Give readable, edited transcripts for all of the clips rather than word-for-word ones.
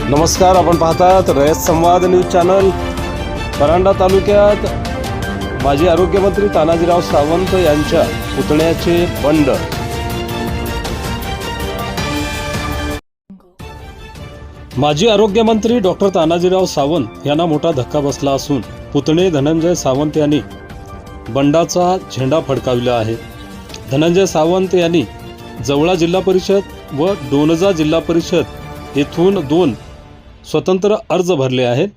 नमस्कार, आपण पाहतात रयत संवाद न्यूज चॅनल। परांडा तालुक्यात माजी आरोग्यमंत्री तानाजीराव सावंत यांच्या पुतण्याचे बंड। माजी आरोग्यमंत्री डॉक्टर तानाजीराव सावंत यांना मोठा धक्का बसला असून पुतणे धनंजय सावंत यांनी बंडाचा झेंडा फडकावला आहे। धनंजय सावंत यांनी जवळा जिल्हा परिषद व डोणजा जिल्हा परिषद येथून 2 स्वतंत्र अर्ज भरले आहेत।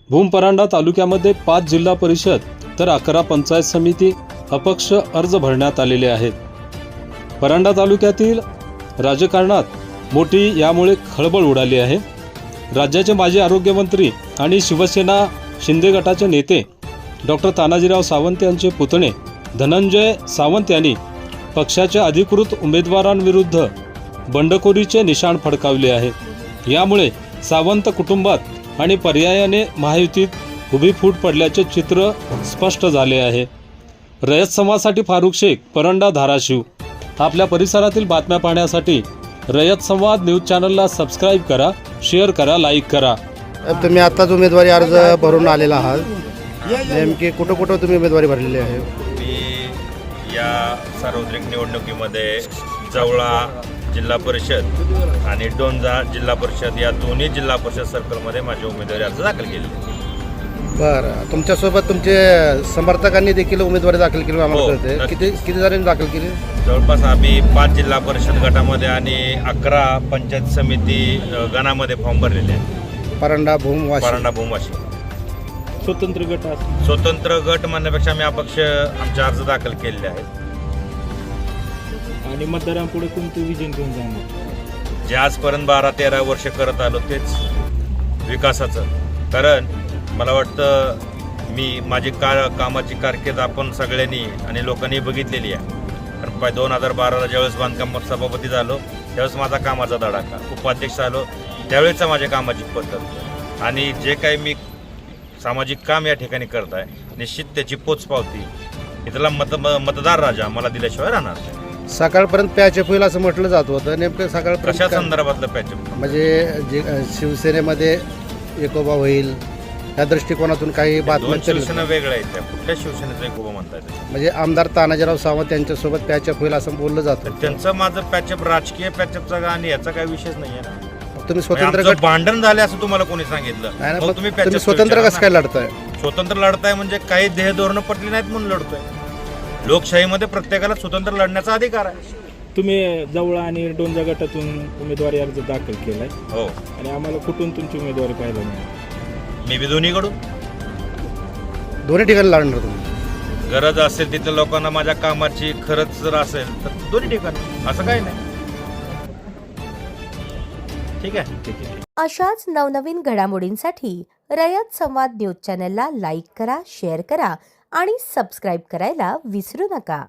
भूम-परांडा तालुक्यामध्ये 5 जिल्हा परिषद तर 11 पंचायत समिती अपक्ष अर्ज भरण्यात आलेले आहेत। परांडा तालुक्यातील राजकारणात मोठी यामुळे खळबळ उडाली आहे। राज्याचे माजी आरोग्यमंत्री आणि शिवसेना शिंदे गटाचे नेते डॉक्टर तानाजीराव सावंत यांचे पुतणे धनंजय सावंत यांनी पक्षाच्या अधिकृत उमेदवारांविरुद्ध बंडखोरीचे निशाण फडकावले आहे। यामुळे सावंत कुटुंबात आणि पर्यायाने महायुतीत उभी फूट पडल्याचे चित्र स्पष्ट झाले आहे। रयत संवादसाठी फारुख शेख, परांडा, धाराशिव। आपल्या परिसरातील बातम्या पाहण्यासाठी रयत संवाद न्यूज चॅनलला सबस्क्राईब करा, शेअर करा, लाईक करा। तुम्ही आताच उमेदवारी अर्ज भरून आलेला आहात, नेमके कुठं कुठं तुम्ही उमेदवारी भरलेली आहे? मी या सार्वत्रिक निवडणुकीमध्ये जवळा जिल्हा परिषद आणि डोणजा जिल्हा परिषद या दोन्ही जिल्हा परिषद सर्कलमध्ये माझी उमेदवारी अर्ज दाखल केली। बरं, तुमच्यासोबत तुमचे समर्थकांनी देखील उमेदवारी दाखल केली आम्हाला कळते। किती जणांनी दाखल केली? जवळपास आम्ही 5 जिल्हा परिषद गटामध्ये आणि 11 पंचायत समिती गणामध्ये फॉर्म भरलेले आहेत। परांडा भूमवाशी स्वतंत्र गट म्हणण्यापेक्षा आम्ही अपक्ष आमचे अर्ज दाखल केलेले आहेत। आणि मतदारांपुढे कोणते विजन घेऊन जाणार? जे आजपर्यंत 12-13 वर्ष करत आलो तेच विकासाचं। कारण मला वाटतं मी माझी कामाची कारकीर्द आपण सगळ्यांनी आणि लोकांनी बघितलेली आहे। कारण 2012ला ज्यावेळेस बांधकाम सभापती झालो त्यावेळेस माझा कामाचा धडाका, उपाध्यक्ष झालो त्यावेळेसचा माझ्या कामाची पद्धत आणि जे काही मी सामाजिक काम या ठिकाणी करत आहे, निश्चित त्याची पोचपावती इथला मतदार राजा मला दिल्याशिवाय राहणार नाही। सकाळपर्यंत पॅचअप होईल असं म्हटलं जात होतं, नेमकं सकाळपर्यंत कशा संदर्भातलं पॅचअप? म्हणजे जे शिवसेनेमध्ये एकोबा होईल त्या दृष्टिकोनातून काही बातम्या शिवसेना वेगळ्या आहेत, त्या कुठल्या शिवसेनेचा एकोबा म्हणतात? म्हणजे आमदार तानाजीराव सावंत यांच्यासोबत पॅचअप होईल असं बोललं जातं। त्यांचं माझं पॅचअप राजकीय पॅचअपचा आणि याचा काही विषयच नाहीये ना। तुम्ही स्वतंत्र गट भांडण झाले असं तुम्हाला कोणी सांगितलं? मग तुम्ही स्वतंत्र कसं काय लढताय? स्वतंत्र लढताय म्हणजे काही ध्येय धोरणं पटली नाहीत म्हणून लढतोय। लोकशाहीमध्ये प्रत्येकाला स्वतंत्र लढण्याचा अधिकार आहे। तुम्ही जवळा आणि डोणजा गटातून उमेदवारी अर्ज दाखल केलाय हो, आणि आम्हाला कुठून तुमची उमेदवारी पाहायला मिळाली? मी बी दोन्हीकडून दोन्ही ठिकाणी लढणार तुम्ही? गरज असेल तिथल्या लोकांना माझ्या कामाची खरंच जर असेल तर दोन्ही ठिकाणी, असं काही नाही। ठीक आहे। अशाच नवनवीन घडामोडींसाठी रयत संवाद न्यूज चॅनलला लाईक करा, शेअर करा आणि सबस्क्राईब करायला विसरू नका।